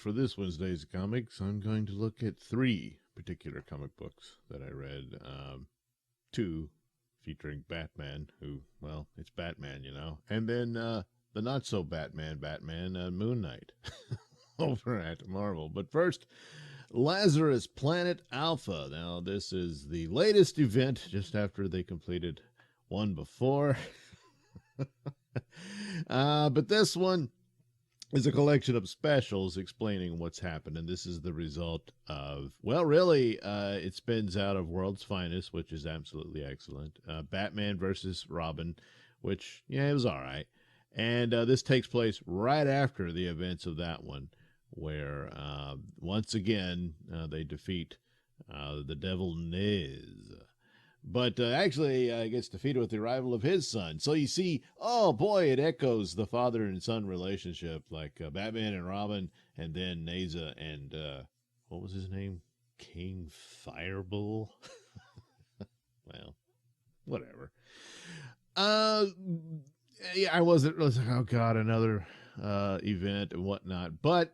for this Wednesday's comics, I'm going to look at three particular comic books that I read. Two featuring Batman, who, well, it's Batman, and then the not so Batman, Moon Knight over at Marvel. But first, Lazarus Planet Alpha. Now, this is the latest event just after they completed one before. But this one is a collection of specials explaining what's happened, and this is the result of, well, really, it spins out of World's Finest, which is absolutely excellent, Batman versus Robin, which, yeah, it was all right, and this takes place right after the events of that one, where, once again, they defeat the devil Nez. But actually gets defeated with the arrival of his son. So you see, oh boy, it echoes the father and son relationship, like Batman and Robin, and then Neza and what was his name? King Firebull. Well, whatever. Yeah, I wasn't really like, oh god, another event and whatnot. But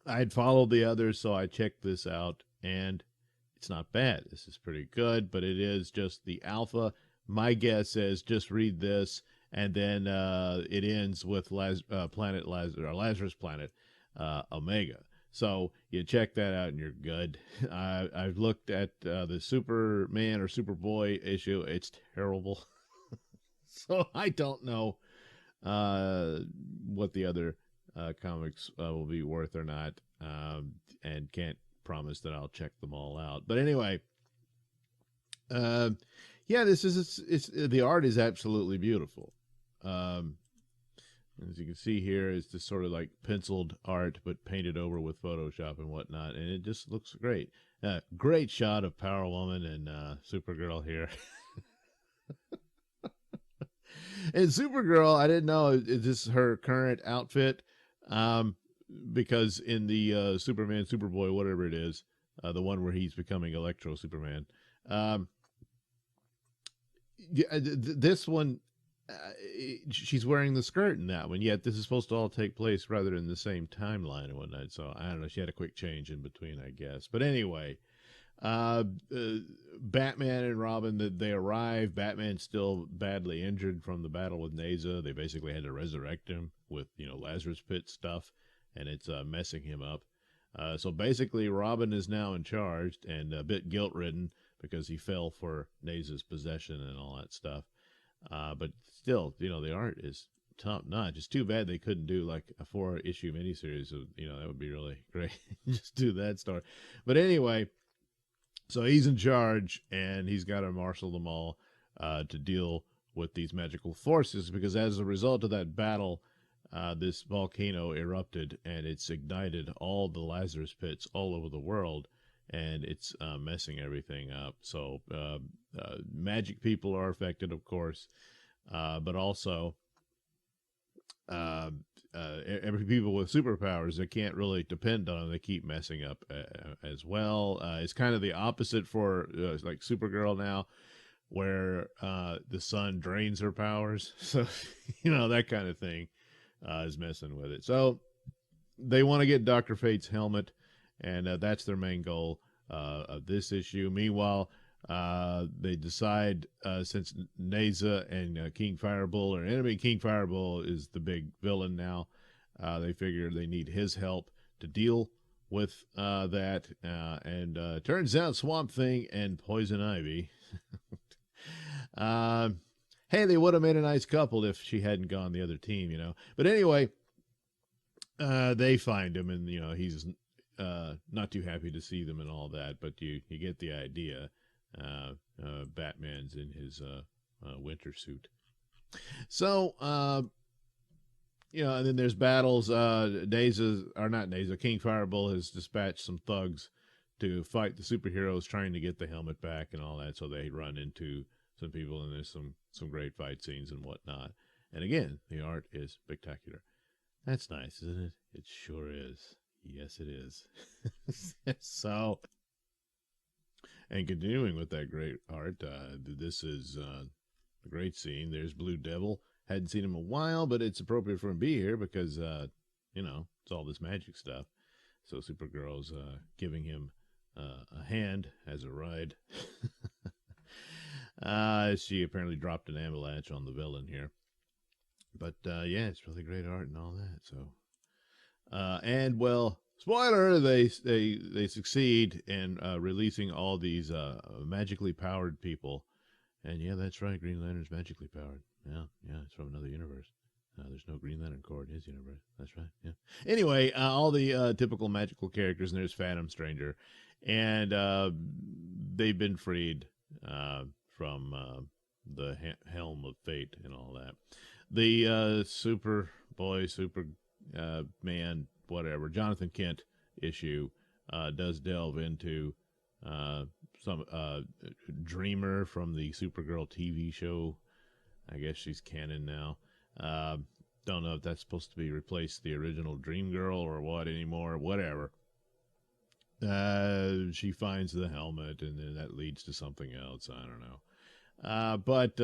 I'd followed the others, so I checked this out, and it's not bad. This is pretty good, but it is just the alpha. My guess is just read this, and then it ends with Lazarus Planet Omega. So you check that out, and you're good. I've looked at the Superman or Superboy issue. It's terrible. So I don't know what the other comics will be worth or not, and can't promise that I'll check them all out. But anyway, yeah, this is it's the art is absolutely beautiful. As you can see here, it's just sort of like penciled art, but painted over with Photoshop and whatnot, and it just looks great. Great shot of Power Woman and Supergirl here. And Supergirl, I didn't know, is this her current outfit? Because in the Superman, Superboy, whatever it is, the one where he's becoming Electro Superman, this one, she's wearing the skirt in that one, yet this is supposed to all take place rather in the same timeline and whatnot. So I don't know, she had a quick change in between, I guess. But anyway, Batman and Robin, they arrive. Batman's still badly injured from the battle with Neza. They basically had to resurrect him with, Lazarus Pit stuff, and it's messing him up. So basically, Robin is now in charge and a bit guilt-ridden because he fell for Neza's possession and all that stuff. But still, the art is top-notch. It's too bad they couldn't do like a 4-issue miniseries. That would be really great. Just do that story. But anyway, so he's in charge, and he's got to marshal them all to deal with these magical forces, because as a result of that battle, this volcano erupted, and it's ignited all the Lazarus pits all over the world, and it's messing everything up. So magic people are affected, of course, but also every people with superpowers, they can't really depend on them. They keep messing up as well. It's kind of the opposite for like Supergirl now, where the sun drains her powers. So, that kind of thing is messing with it. So they want to get Dr. Fate's helmet, and that's their main goal of this issue. Meanwhile, they decide, since Neza and King Firebull are enemy, King Firebull is the big villain now. They figure they need his help to deal with that. And turns out Swamp Thing and Poison Ivy, hey, they would have made a nice couple if she hadn't gone the other team, But anyway, they find him, and, he's not too happy to see them and all that, but you get the idea. Batman's in his winter suit. So, and then there's battles. King Firebull has dispatched some thugs to fight the superheroes trying to get the helmet back and all that, so they run into some people, and there's some great fight scenes and whatnot. And again, the art is spectacular. That's nice, isn't it? It sure is. Yes, it is. So, and continuing with that great art, this is a great scene. There's Blue Devil. Hadn't seen him in a while, but it's appropriate for him to be here because, it's all this magic stuff. So Supergirl's giving him a hand as a ride. She apparently dropped an avalanche on the villain here. But yeah, it's really great art and all that. So, and well, spoiler, they succeed in releasing all these magically powered people. And yeah, that's right, Green Lantern's magically powered. Yeah, it's from another universe. There's no Green Lantern Corps in his universe. That's right. Yeah. Anyway, all the typical magical characters, and there's Phantom Stranger, and they've been freed from the helm of fate and all that. The Superboy, Super Man, whatever, Jonathan Kent issue does delve into some Dreamer from the Supergirl TV show. I guess she's canon now. Don't know if that's supposed to be replaced the original Dream Girl or what anymore. Whatever. She finds the helmet, and then that leads to something else. I don't know. But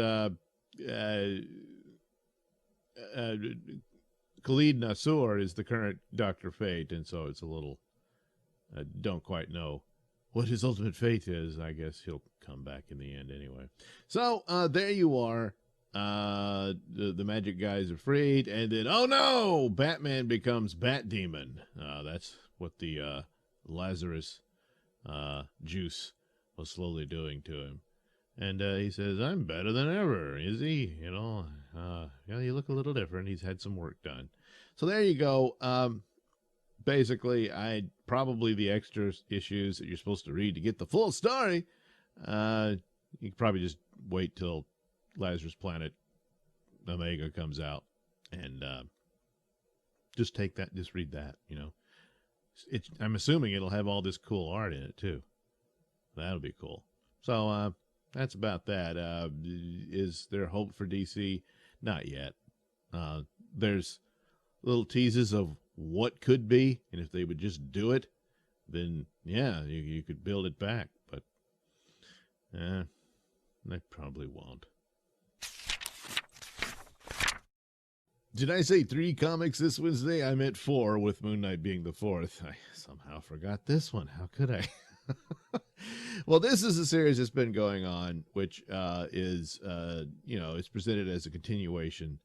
Khalid Nassour is the current Dr. Fate, and so it's a little... don't quite know what his ultimate fate is. I guess he'll come back in the end anyway. So there you are. The magic guys are freed, and then, oh no, Batman becomes Bat Demon. That's what the Lazarus juice was slowly doing to him. And he says, I'm better than ever. Is he? You know, you look a little different. He's had some work done. So there you go. Basically, probably the extra issues that you're supposed to read to get the full story. You could probably just wait till Lazarus Planet Omega comes out and just take that, just read that, you know. I'm assuming it'll have all this cool art in it too. That'll be cool. So that's about that. Is there hope for DC? Not yet. There's little teases of what could be, and if they would just do it, then yeah, you could build it back. But they probably won't. Did I say 3 comics this Wednesday? I meant 4, with Moon Knight being the 4th. I somehow forgot this one. How could I? Well, this is a series that's been going on, which is, it's presented as a continuation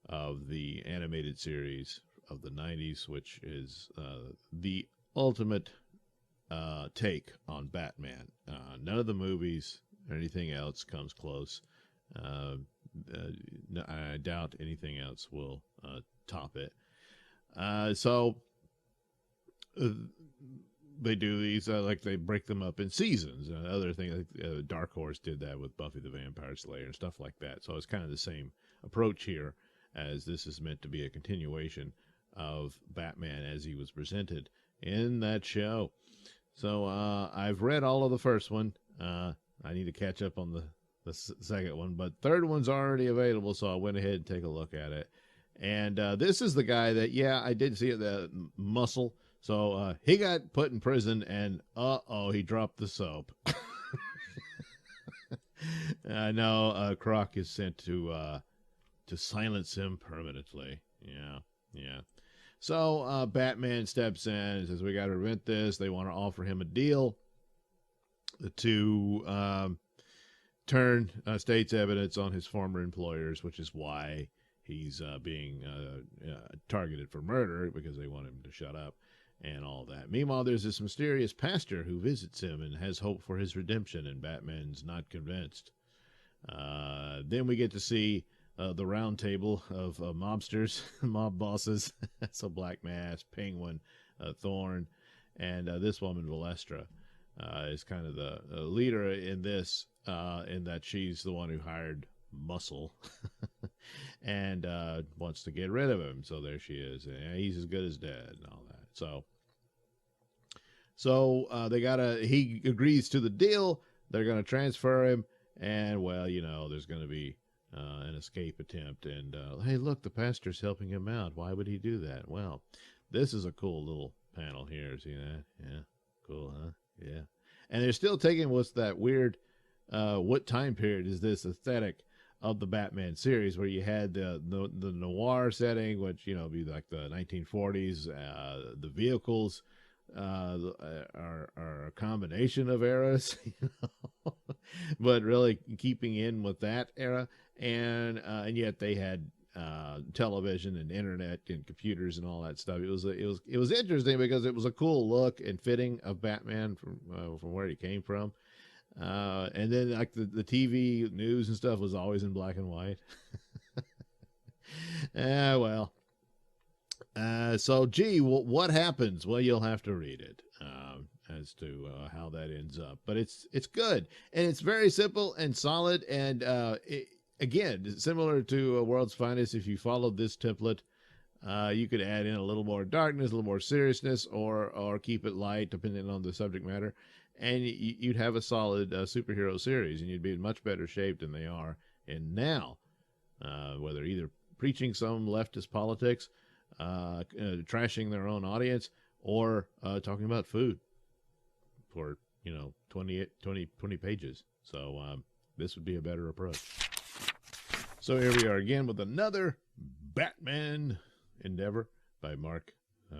of the animated series of the 90s, which is the ultimate take on Batman. None of the movies or anything else comes close. I doubt anything else will top it. So they do these, like they break them up in seasons. Other thing, like Dark Horse did that with Buffy the Vampire Slayer and stuff like that. So it's kind of the same approach here, as this is meant to be a continuation of Batman as he was presented in that show. So I've read all of the first one. I need to catch up on the second one, but third one's already available, so I went ahead and take a look at it. And this is the guy that, I did see it, the Muscle. So he got put in prison, and he dropped the soap. I know Croc is sent to silence him permanently. Yeah. So Batman steps in and says, we got to prevent this. They want to offer him a deal to turn state's evidence on his former employers, which is why he's being targeted for murder, because they want him to shut up and all that. Meanwhile, there's this mysterious pastor who visits him and has hope for his redemption, and Batman's not convinced. Then we get to see the round table of mobsters, mob bosses. So Black Mask, Penguin, Thorn, and this woman, Valestra, is kind of the leader in this, in that she's the one who hired Muscle and wants to get rid of him. So there she is. He's as good as dead and all that. So he agrees to the deal. They're going to transfer him, and there's going to be an escape attempt. And hey, look, the pastor's helping him out. Why would he do that? Well, this is a cool little panel here. See that? Yeah, cool, huh? Yeah. And they're still taking what's that weird, what time period is this aesthetic of the Batman series, where you had the noir setting, which, be like the 1940s, the vehicles are a combination of eras, but really keeping in with that era, and yet they had television and internet and computers and all that stuff. It was interesting because it was a cool look and fitting of Batman from where he came from. And then like the TV news and stuff was always in black and white. Well, so, gee, what happens? Well, you'll have to read it as to how that ends up. But it's good, and it's very simple and solid, and again, similar to World's Finest. If you followed this template, you could add in a little more darkness, a little more seriousness, or keep it light, depending on the subject matter, and you'd have a solid superhero series, and you'd be in much better shape than they are. And now, whether either preaching some leftist politics, trashing their own audience, or talking about food for 20 pages. So this would be a better approach. So here we are again with another Batman endeavor by Mark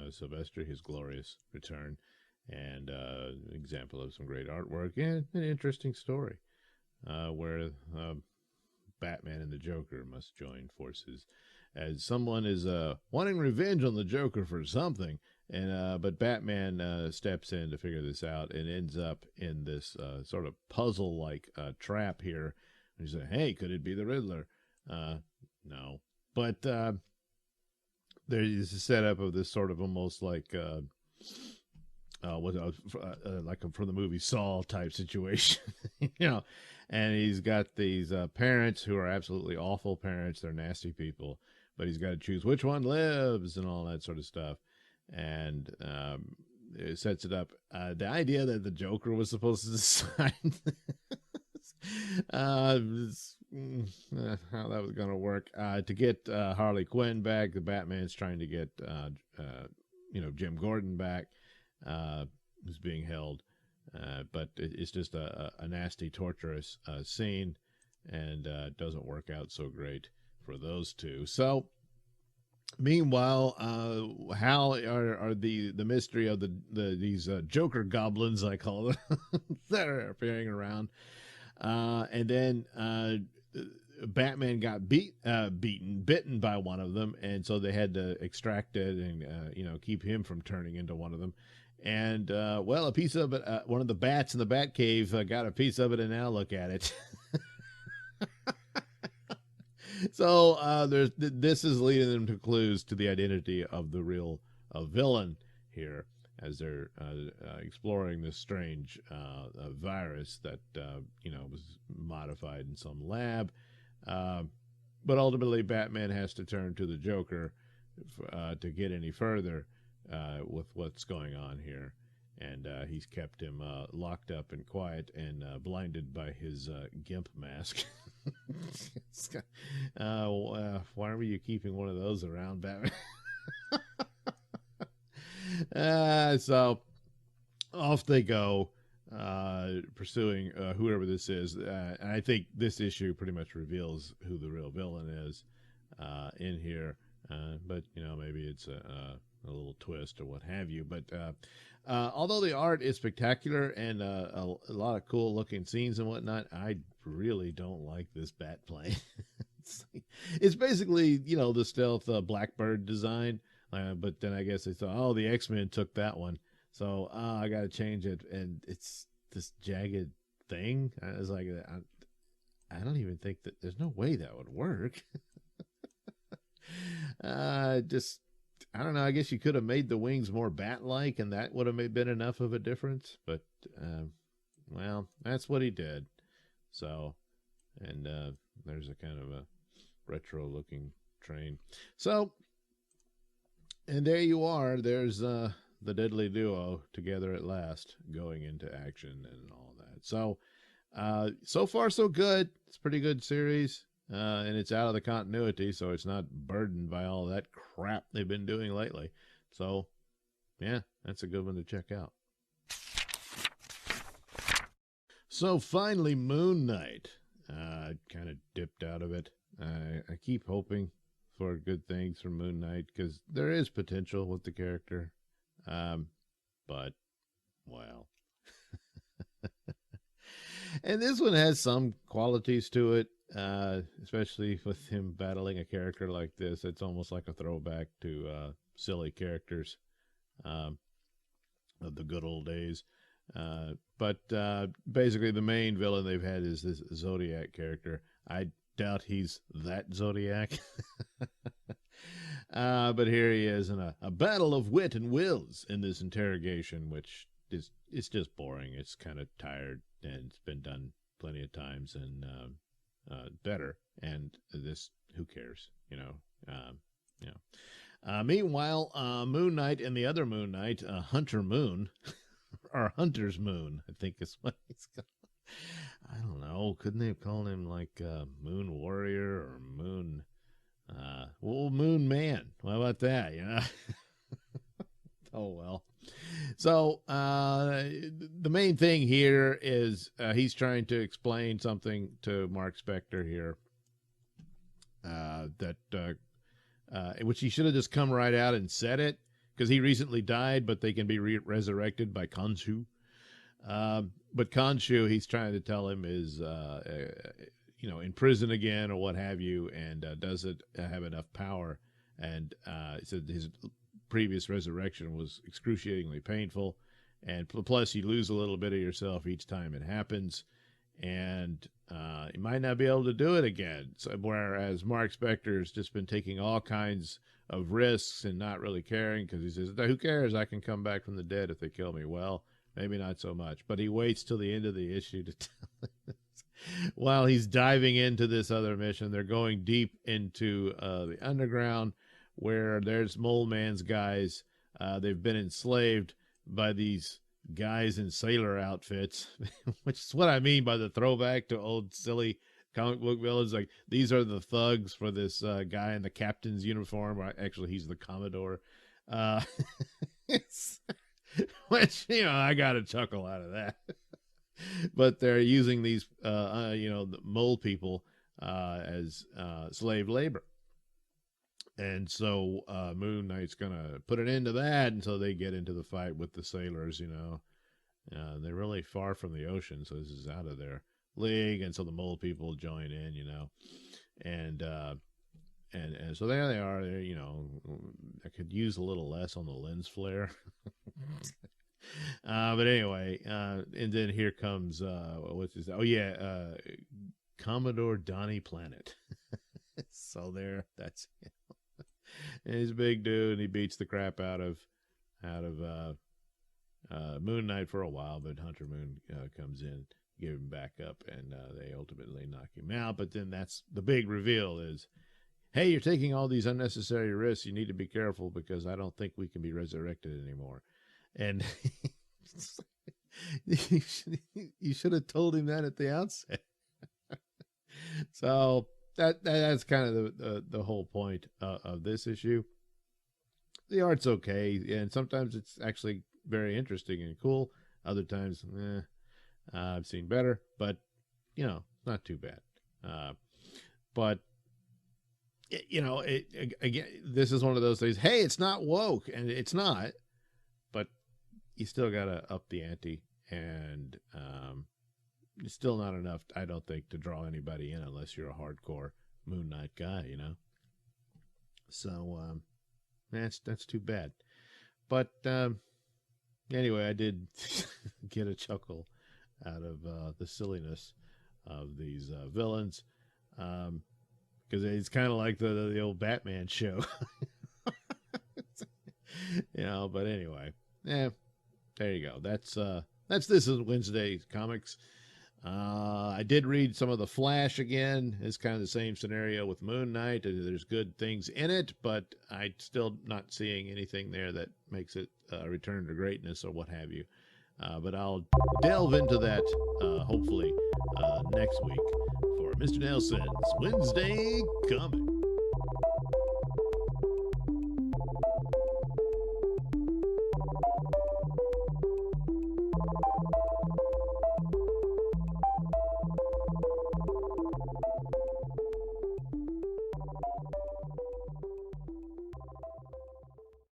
Silvestri, his glorious return, and an example of some great artwork and an interesting story where Batman and the Joker must join forces, as someone is wanting revenge on the Joker for something, and but Batman steps in to figure this out and ends up in this sort of puzzle-like trap here. And he said, "Hey, could it be the Riddler?" No, but there's a setup of this sort of almost like like from the movie Saw type situation, And he's got these parents who are absolutely awful parents. They're nasty people, but he's got to choose which one lives and all that sort of stuff. And it sets it up. The idea that the Joker was supposed to decide how that was going to work. To get Harley Quinn back, the Batman's trying to get Jim Gordon back, who's being held. But it's just a nasty, torturous scene, and it doesn't work out so great for those two. So, meanwhile, how are the mystery of these Joker goblins, I call them, that are appearing around, and then Batman got bitten by one of them, and so they had to extract it and keep him from turning into one of them. And a piece of it, one of the bats in the bat cave got a piece of it, and now look at it. So this is leading them to clues to the identity of the real villain here, as they're exploring this strange virus that was modified in some lab. But ultimately, Batman has to turn to the Joker to get any further with what's going on here. And he's kept him locked up and quiet and blinded by his gimp mask. Why were you keeping one of those around, Batman? So off they go, pursuing whoever this is. And I think this issue pretty much reveals who the real villain is in here. But maybe it's a little twist or what have you. But although the art is spectacular and a lot of cool looking scenes and whatnot, I really don't like this bat plane. It's basically the stealth Blackbird design, but then I guess they thought, oh, the X-Men took that one, so I got to change it, and it's this jagged thing. I was like, I don't even think that there's no way that would work. I don't know. I guess you could have made the wings more bat-like, and that would have been enough of a difference. But, well, that's what he did. So, and there's a kind of a retro-looking train. So, and there you are. There's the deadly duo together at last, going into action and all that. So, so far so good. It's a pretty good series. And it's out of the continuity, so it's not burdened by all that crap they've been doing lately. So, yeah, that's a good one to check out. So, finally, Moon Knight. Kind of dipped out of it. I keep hoping for good things from Moon Knight, because there is potential with the character. but well. And this one has some qualities to it, especially with him battling a character like this. It's almost like a throwback to silly characters of the good old days. But basically, the main villain they've had is this Zodiac character. I doubt he's that Zodiac. But here he is in a battle of wit and wills in this interrogation, which is it's just boring. It's kind of tired, and it's been done plenty of times and better. And this, who cares, you know? Meanwhile, Moon Knight and the other Moon Knight, Hunter Moon, or Hunter's Moon, I think is what he's called. I don't know. Couldn't they have called him like Moon Warrior or Moon? Moon Man. How about that? You know. Oh well. So the main thing here is he's trying to explain something to Mark Spector here. Which he should have just come right out and said it, because he recently died, but they can be resurrected by Khonshu. But Khonshu, he's trying to tell him, is in prison again or what have you, and doesn't have enough power. And he said his previous resurrection was excruciatingly painful, and plus you lose a little bit of yourself each time it happens, and you might not be able to do it again. So, whereas Mark Spector's just been taking all kinds of risks and not really caring, because he says, who cares? I can come back from the dead if they kill me. Well, maybe not so much, but he waits till the end of the issue to tell us. While he's diving into this other mission, they're going deep into the underground, where there's Mole Man's guys. They've been enslaved by these guys in sailor outfits, which is what I mean by the throwback to old silly comic book villains. Like, these are the thugs for this guy in the captain's uniform. Or actually, he's the Commodore. Which, I got a chuckle out of that. But they're using these, the mole people as slave labor. And so Moon Knight's going to put an end to that, and so they get into the fight with the sailors, They're really far from the ocean, so this is out of their league, and so the mole people join in, And so there they are. I could use a little less on the lens flare. But anyway, and then here comes, what's his, Commodore Donnie Planet. So there, that's him. And he's a big dude, and he beats the crap out of Moon Knight for a while, but Hunter Moon comes in, give him back up, and they ultimately knock him out. But then that's the big reveal is, hey, you're taking all these unnecessary risks. You need to be careful, because I don't think we can be resurrected anymore. And you should have told him that at the outset. So that's kind of the whole point of this issue. The art's okay, and sometimes it's actually very interesting and cool. Other times, I've seen better, but not too bad. But again, this is one of those things. Hey, it's not woke, and it's not, but you still gotta up the ante, and it's still not enough, I don't think, to draw anybody in unless you're a hardcore Moon Knight guy, So that's too bad. But anyway, I did get a chuckle out of the silliness of these villains, because it's kind of like the old Batman show. But anyway, there you go. That's This Is Wednesday Comics. I did read some of The Flash again. It's kind of the same scenario with Moon Knight. There's good things in it, but I'm still not seeing anything there that makes it return to greatness or what have you. But I'll delve into that hopefully next week for Mr. Nailsin's Wednesday Comics.